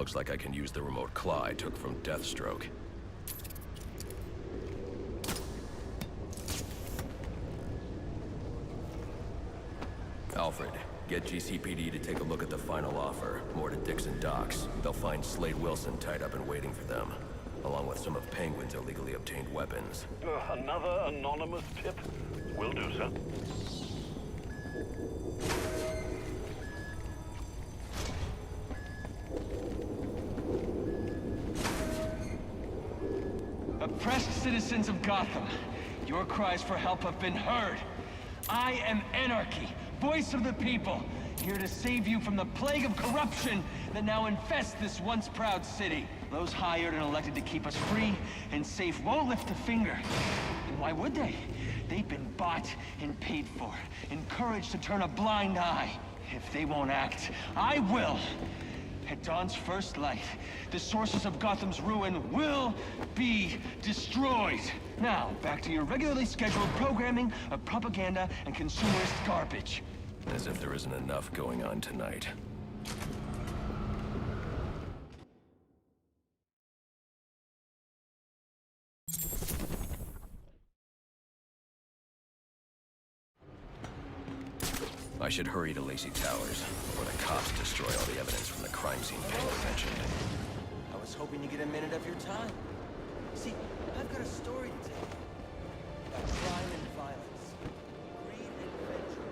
Looks like I can use the remote claw I took from Deathstroke. Alfred, get GCPD to take a look at the final offer. More to Dixon Docks. They'll find Slade Wilson tied up and waiting for them, along with some of Penguin's illegally obtained weapons. Another anonymous tip? Will do, sir. Oppressed citizens of Gotham, your cries for help have been heard. I am Anarchy, voice of the people, here to save you from the plague of corruption that now infests this once proud city. Those hired and elected to keep us free and safe won't lift a finger. And why would they? They've been bought and paid for, encouraged to turn a blind eye. If they won't act, I will. At dawn's first light, the sources of Gotham's ruin will be destroyed. Now, back to your regularly scheduled programming of propaganda and consumerist garbage. As if there isn't enough going on tonight. I should hurry to Lacey Towers before the cops destroy all the evidence from the crime scene Penguin mentioned. I was hoping to get a minute of your time. See, I've got a story to tell you. About crime and violence. Greed and vengeance.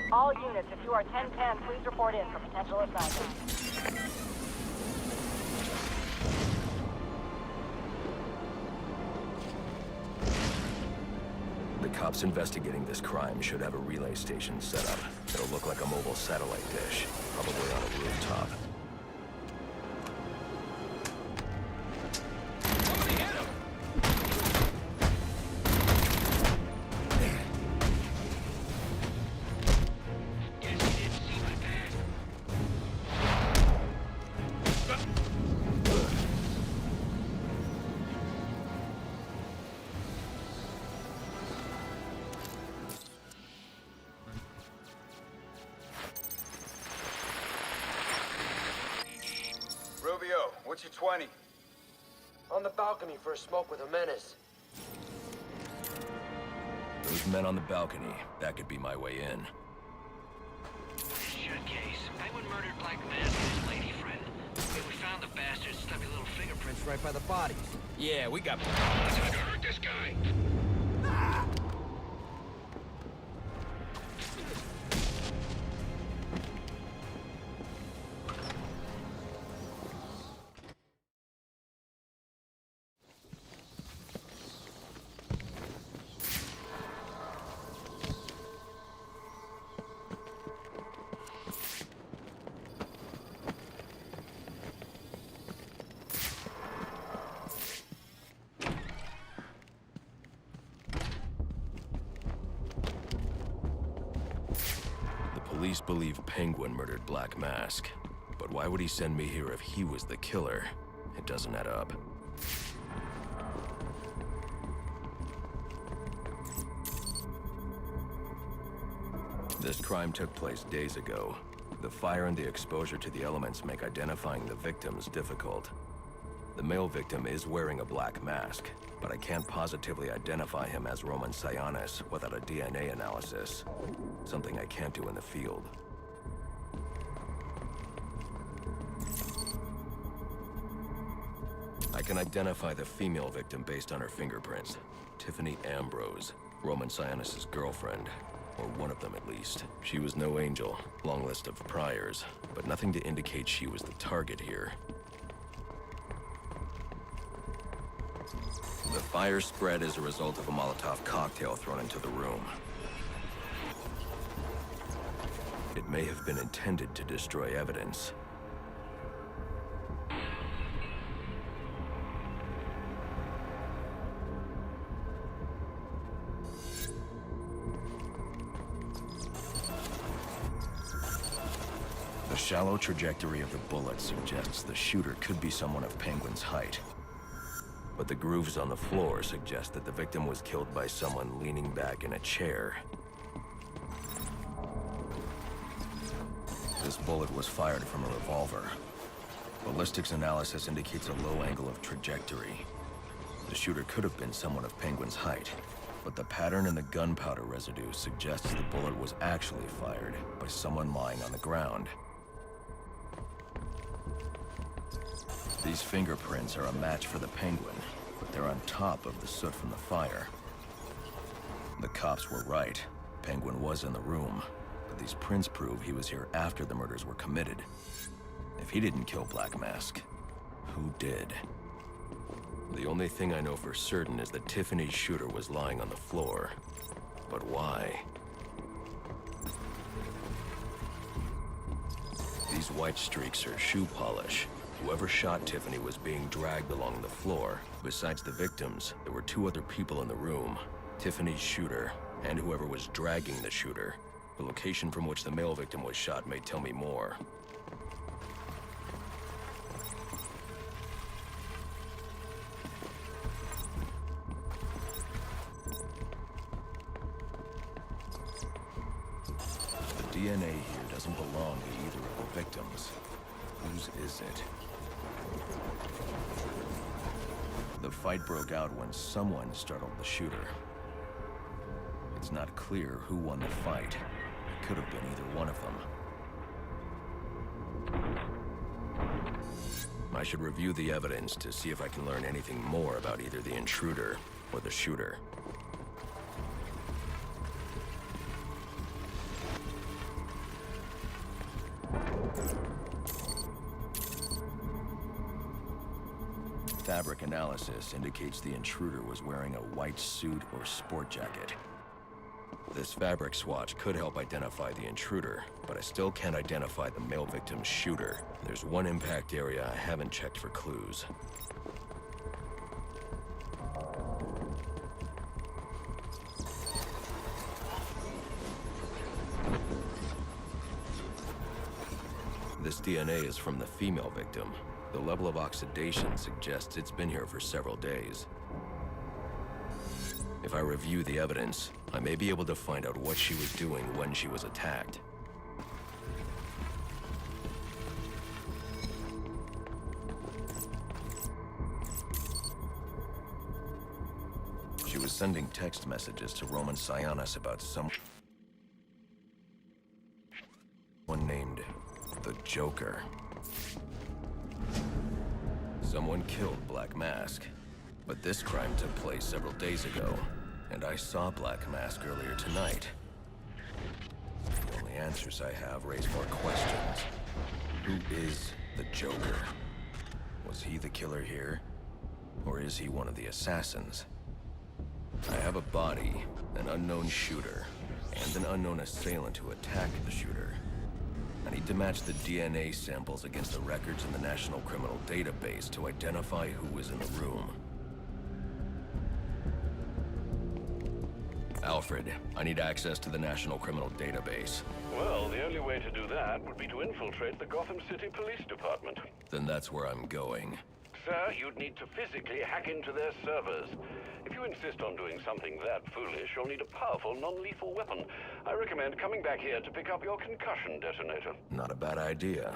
All units, if you are 1010, please report in for potential assignment. The cops investigating this crime should have a relay station set up. It'll look like a mobile satellite dish, probably on a rooftop. What's your 20? On the balcony for a smoke with a menace. Those men on the balcony, that could be my way in. Shut case. Penguin murdered Black Mask and his lady friend. We found the bastard's stubby little fingerprints Right by the bodies. Yeah, we got... Let's hurt this guy! Police believe Penguin murdered Black Mask. But why would he send me here if he was the killer? It doesn't add up. This crime took place days ago. The fire and the exposure to the elements make identifying the victims difficult. The male victim is wearing a black mask, but I can't positively identify him as Roman Sionis without a DNA analysis. Something I can't do in the field. I can identify the female victim based on her fingerprints. Tiffany Ambrose, Roman Sionis' girlfriend. Or one of them at least. She was no angel, long list of priors, but nothing to indicate she was the target here. The fire spread as a result of a Molotov cocktail thrown into the room. It may have been intended to destroy evidence. The shallow trajectory of the bullet suggests the shooter could be someone of Penguin's height. But the grooves on the floor suggest that the victim was killed by someone leaning back in a chair. This bullet was fired from a revolver. Ballistics analysis indicates a low angle of trajectory. The shooter could have been someone of Penguin's height, but the pattern in the gunpowder residue suggests the bullet was actually fired by someone lying on the ground. These fingerprints are a match for the Penguin, but they're on top of the soot from the fire. The cops were right. Penguin was in the room, but these prints prove he was here after the murders were committed. If he didn't kill Black Mask, who did? The only thing I know for certain is that Tiffany's shooter was lying on the floor. But why? These white streaks are shoe polish. Whoever shot Tiffany was being dragged along the floor. Besides the victims, there were two other people in the room. Tiffany's shooter, and whoever was dragging the shooter. The location from which the male victim was shot may tell me more. The DNA here doesn't belong to either of the victims. Whose is it? The fight broke out when someone startled the shooter. It's not clear who won the fight. It could have been either one of them. I should review the evidence to see if I can learn anything more about either the intruder or the shooter. Fabric analysis indicates the intruder was wearing a white suit or sport jacket. This fabric swatch could help identify the intruder, but I still can't identify the male victim's shooter. There's one impact area I haven't checked for clues. This DNA is from the female victim. The level of oxidation suggests it's been here for several days. If I review the evidence, I may be able to find out what she was doing when she was attacked. She was sending text messages to Roman Sionis about someone named the Joker. Someone killed Black Mask, but this crime took place several days ago, and I saw Black Mask earlier tonight. The only answers I have raise more questions. Who is the Joker? Was he the killer here? Or is he one of the assassins? I have a body, an unknown shooter, and an unknown assailant who attacked the shooter. I need to match the DNA samples against the records in the National Criminal Database to identify who was in the room. Alfred, I need access to the National Criminal Database. Well, the only way to do that would be to infiltrate the Gotham City Police Department. Then that's where I'm going. Sir, you'd need to physically hack into their servers. If you insist on doing something that foolish, you'll need a powerful, non-lethal weapon. I recommend coming back here to pick up your concussion detonator. Not a bad idea.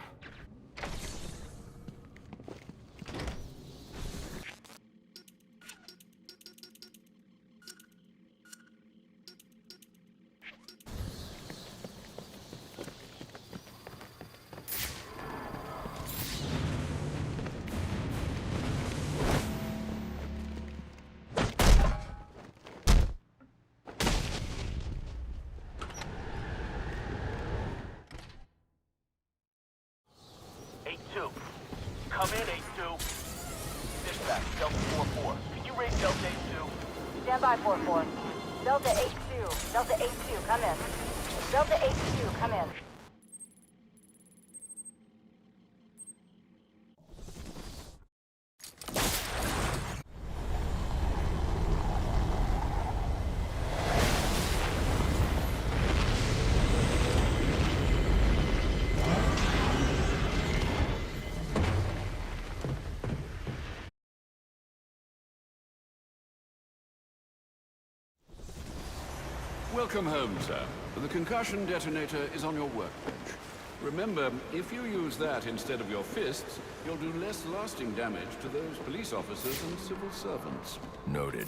Come in, 8-2. Dispatch, Delta 4-4. Can you raise Delta 8-2? Stand by, 4-4. Delta 8-2. Delta 8-2, come in. Delta 8-2, come in. Welcome home, sir. The concussion detonator is on your workbench. Remember, if you use that instead of your fists, you'll do less lasting damage to those police officers and civil servants. Noted.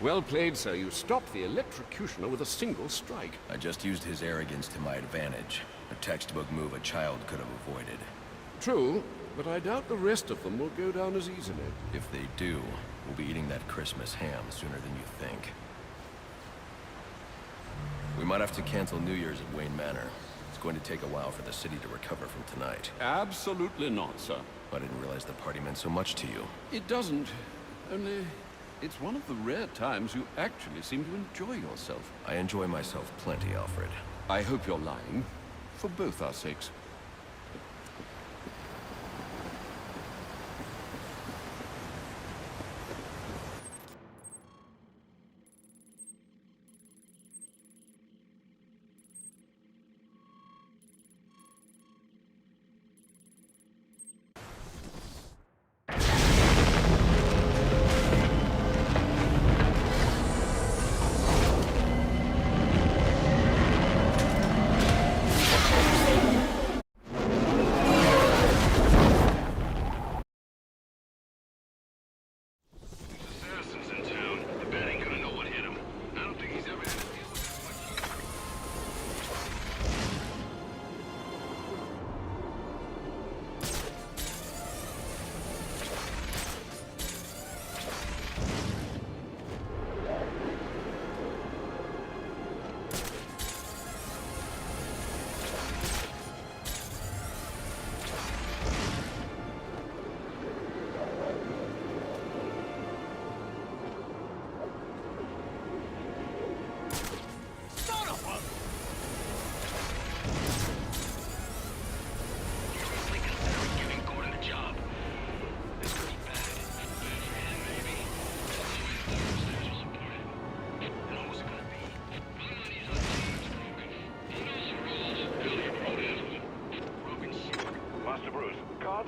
Well played, sir. You stopped the electrocutioner with a single strike. I just used his arrogance to my advantage. A textbook move a child could have avoided. True, but I doubt the rest of them will go down as easily. If they do, we'll be eating that Christmas ham sooner than you think. We might have to cancel New Year's at Wayne Manor. It's going to take a while for the city to recover from tonight. Absolutely not, sir. I didn't realize the party meant so much to you. It doesn't. Only, it's one of the rare times you actually seem to enjoy yourself. I enjoy myself plenty, Alfred. I hope you're lying. For both our sakes.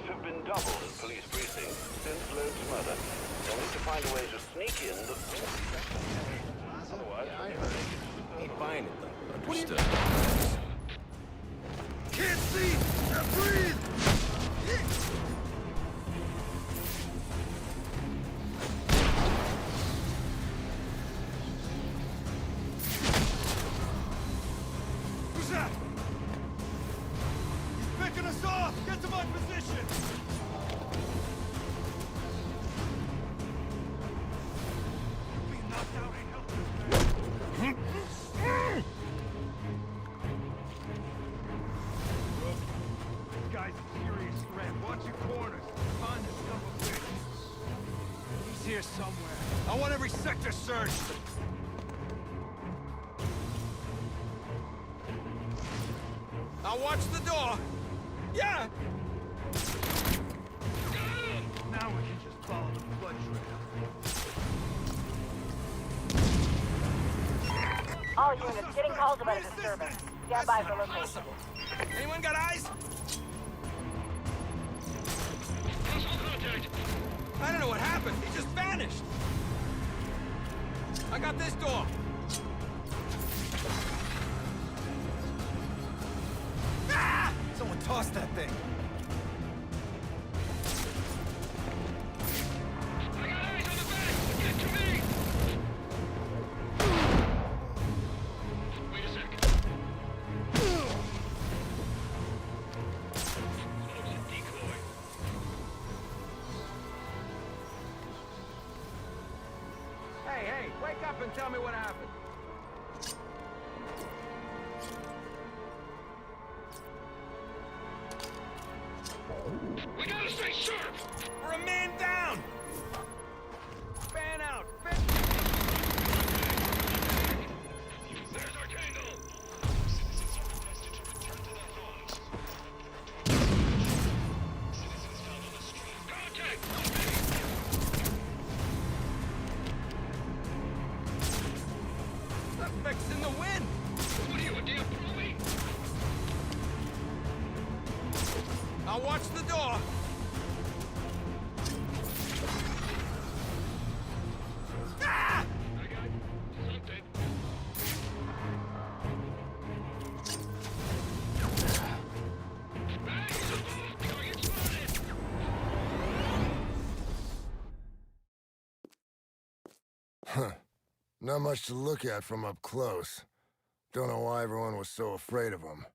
Have been doubled in police precincts since Loeb's murder. They'll need to find a way to sneak in the... Otherwise, I heard. Ain't buying it, though. Understood. Can't see! Can't breathe! here somewhere. I want every sector searched. I'll watch the door. Yeah! Now we can just follow the blood trail. All units getting calls about a disturbance. Stand by for location. Anyone got eyes? I don't know what happened. He just vanished. I got this door. Ah! Someone tossed that thing. I got eyes on the back! Get to me! Wait a sec. That was a decoy. Hey, wake up and tell me what happened. We gotta stay sharp! We're a man down! Fan out! There's our tangle! Contact! Suspects in the wind! What are you, a damn bully? I'll watch the door. Ah! I got something. Hey, he's a ball! Target spotted! Huh. Not much to look at from up close. Don't know why everyone was so afraid of him.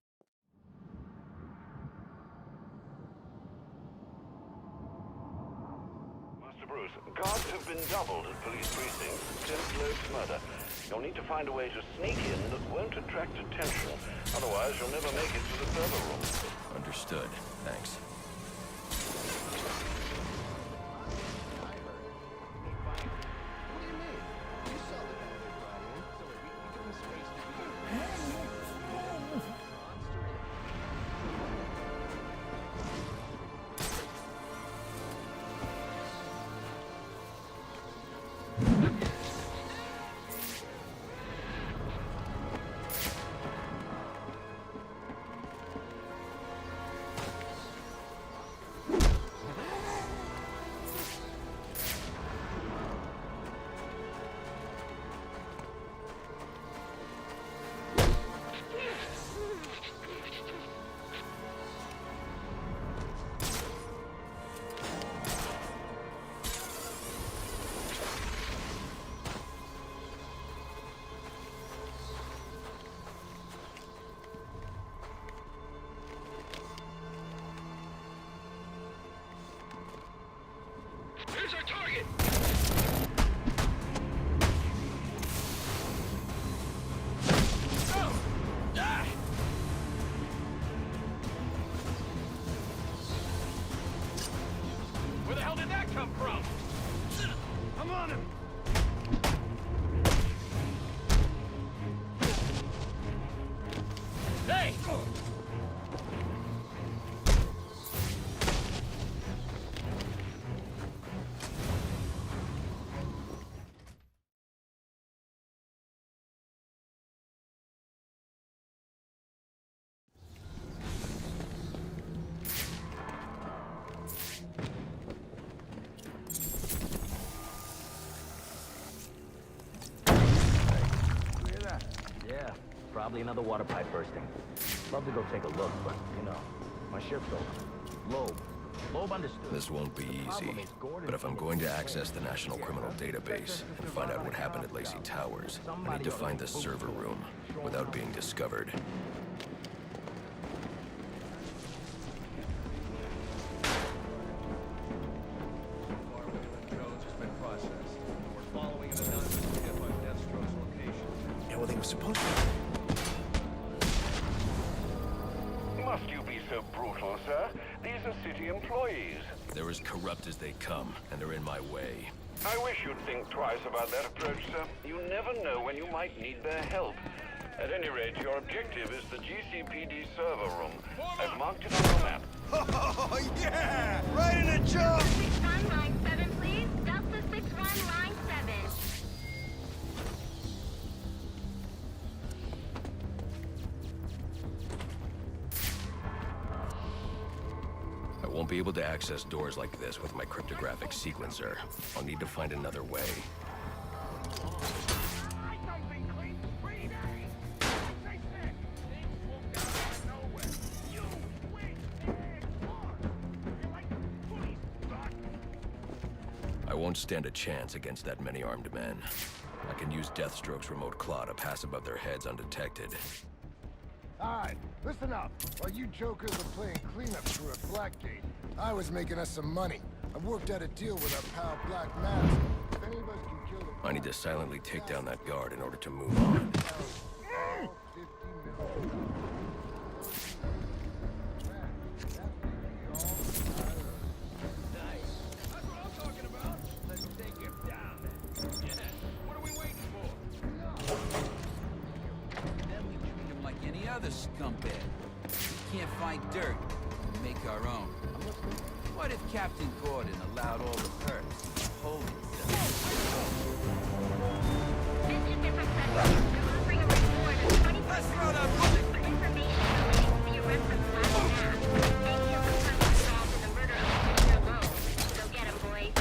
Master Bruce, guards have been doubled at police precincts since Loeb's murder. You'll need to find a way to sneak in that won't attract attention. Otherwise, you'll never make it to the server room. Understood. Thanks. Here's our target! Oh! Ah! Where the hell did that come from? I'm on him! Hey! Yeah, probably another water pipe bursting. Love to go take a look, but, you know, my shift's over. Loeb understood. This won't be easy, but if I'm going to access the National Criminal Database and find out what happened at Lacey Towers, I need to find the server room without being discovered. Yeah, well, they were supposed to... Must you be so brutal, sir? These are city employees. They're as corrupt as they come, and they're in my way. I wish you'd think twice about that approach, sir. You never know when you might need their help. At any rate, your objective is the GCPD server room. I've marked it on your map. Oh, yeah! Right in the jump! 61, line 7, please. Delta 61, line 7. I won't be able to access doors like this with my cryptographic sequencer. I'll need to find another way. I won't stand a chance against that many armed men. I can use Deathstroke's remote claw to pass above their heads undetected. Alright, listen up. While you jokers are playing cleanup crew at Blackgate, I was making us some money. I worked out a deal with our pal Black Mask. If any of us can kill the... I need to silently take down that guard in order to move on. Scumbag. We can't find dirt. We make our own. What if Captain Gordon allowed all the perks to hold himself? Mentioned from President. We're offering a reward of 20% for information relating to the arrest of Black Mask. And kill the person involved in the murder of Commissioner Lowe. Go get him, boys.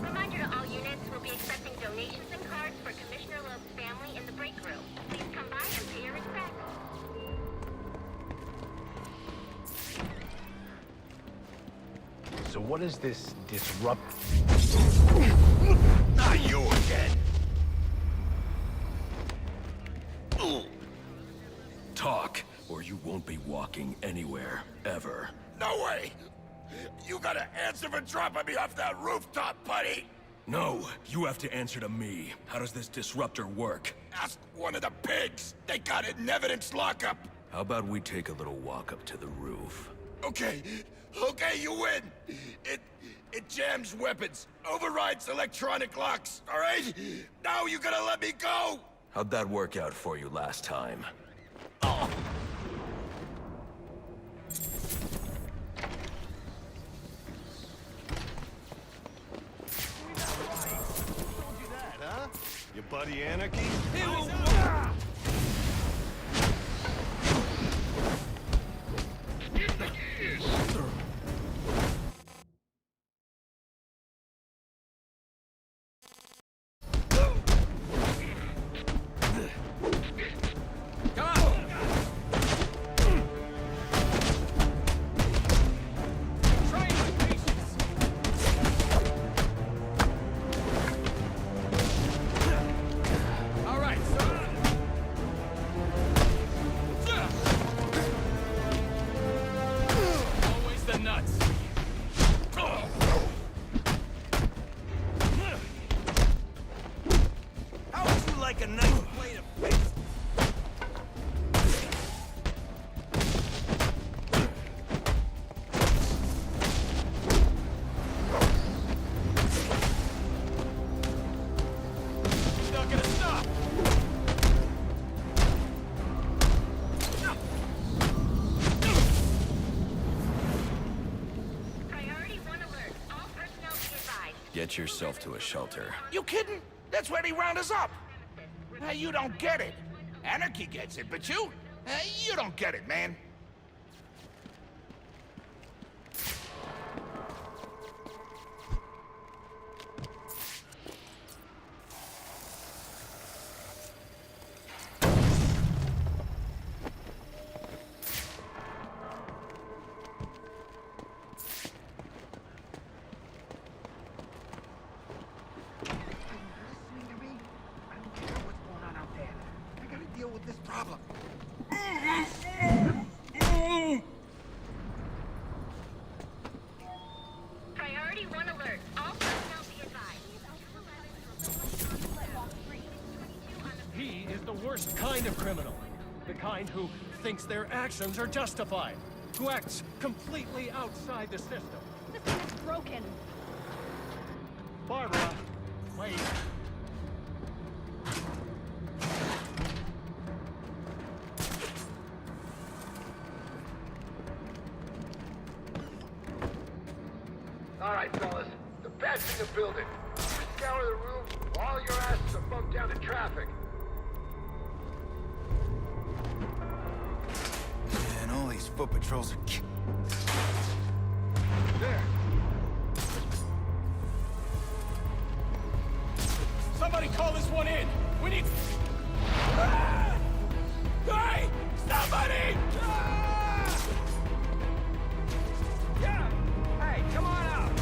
Reminder to all units, we'll be accepting donations and cards for Commissioner Loeb's family in the break room. Please come by and pay your respects. So what is this disrupt? Not you again! Talk, or you won't be walking anywhere, ever. No way! You gotta answer for dropping me off that rooftop, buddy! No, you have to answer to me. How does this disruptor work? Ask one of the pigs! They got it in evidence lockup! How about we take a little walk up to the roof? Okay, you win! It jams weapons, overrides electronic locks, alright? Now you gotta let me go! How'd that work out for you last time? Oh. Your buddy Anarchy? Get yourself to a shelter. You kidding? That's where they round us up! You don't get it. Anarchy gets it, but you don't get it, man. With this problem. worst kind of criminal. The kind who thinks their actions are justified. Who acts completely outside the system. This thing is broken. Barbara, wait. All right, fellas. The bat's in the building. Scour the room while all your asses are bumped down to traffic. Man, all these foot patrols are... There. Somebody call this one in! We need... Ah! Hey! Somebody! Ah! Yeah! Hey, come on out!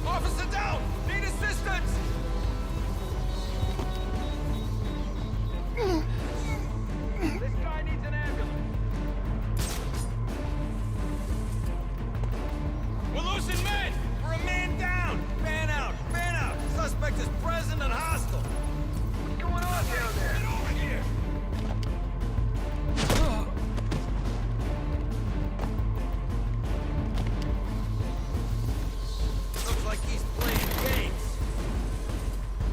Officer down! Need assistance! This guy needs an ambulance. We're losing men! We're a man down! Man out! Man out! Suspect is present and hostile! What's going on down there? Get over here! Looks like he's playing games.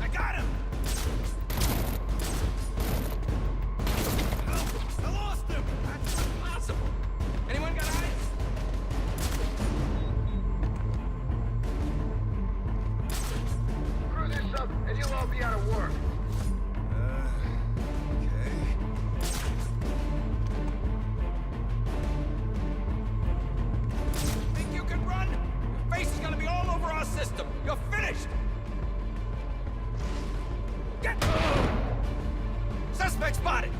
I got him! I lost him! That's impossible! Anyone got eyes? Screw this up, and you'll all be out of work. Okay. Think you can run? Your face is gonna be all over our system. You're finished! Get... Suspect spotted!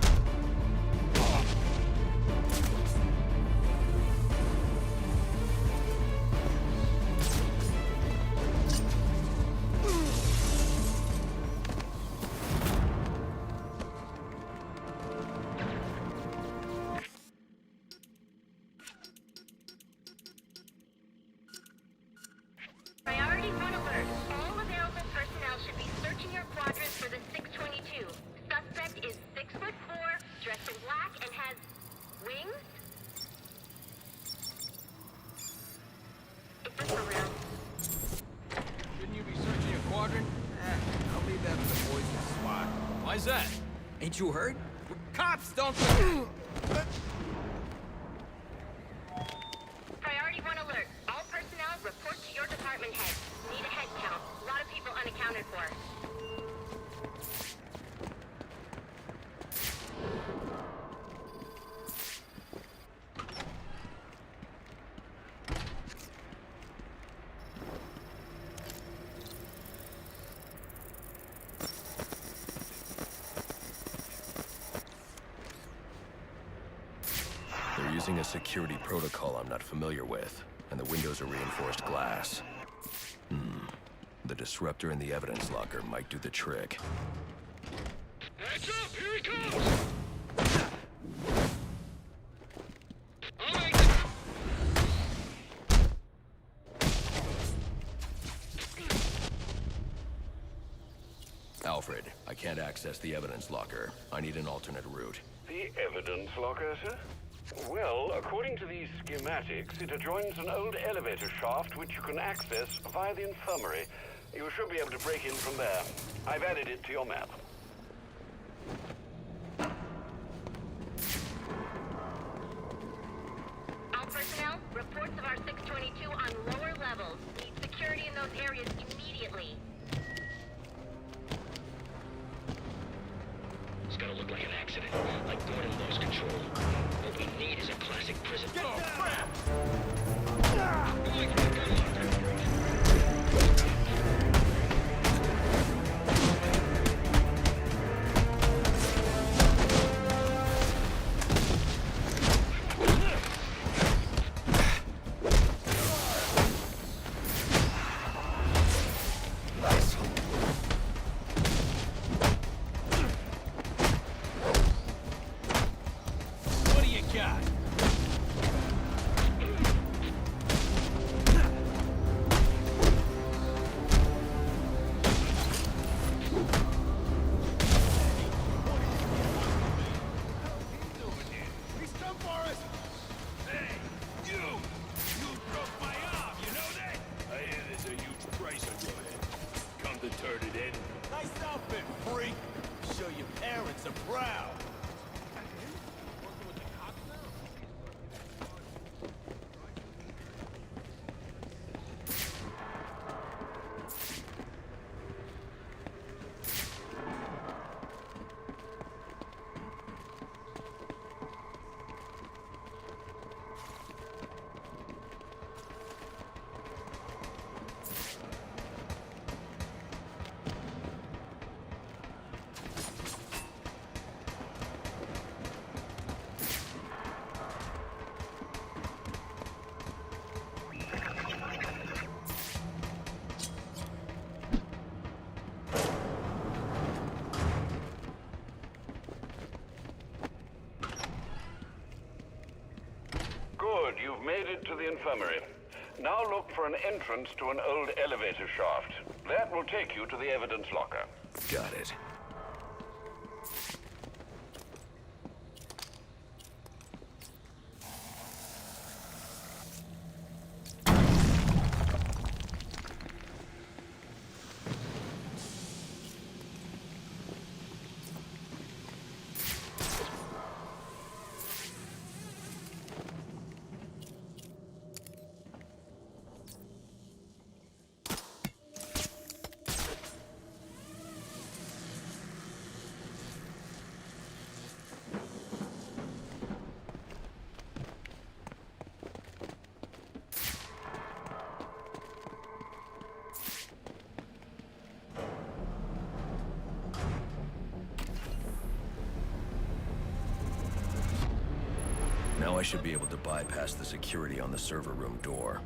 Priority 1 alert. All available personnel should be searching your quadrants for the 622. Suspect is 6'4", dressed in black, and has wings? Is this for real? Shouldn't you be searching a quadrant? I'll leave that to the boys in SWAT. Why's that? Ain't you heard? We're cops, don't... Priority 1 alert. All personnel report to your department head. Need a head count. A lot of people unaccounted for. They're using a security protocol I'm not familiar with, and the windows are reinforced glass. The disruptor in the evidence locker might do the trick. Heads up! Here he comes! All right. Alfred, I can't access the evidence locker. I need an alternate route. The evidence locker, sir? Well, according to these schematics, it adjoins an old elevator shaft which you can access via the infirmary. You should be able to break in from there. I've added it to your map. All personnel, reports of our 622 on lower levels. Need security in those areas immediately. It's gonna look like an accident, like Gordon lost control. What we need is a classic prison. Oh, crap! Going for the gun locker. Nice outfit, freak! Show your parents are proud. Good, you've made it to the infirmary. Now look for an entrance to an old elevator shaft. That will take you to the evidence locker. Got it. Now I should be able to bypass the security on the server room door.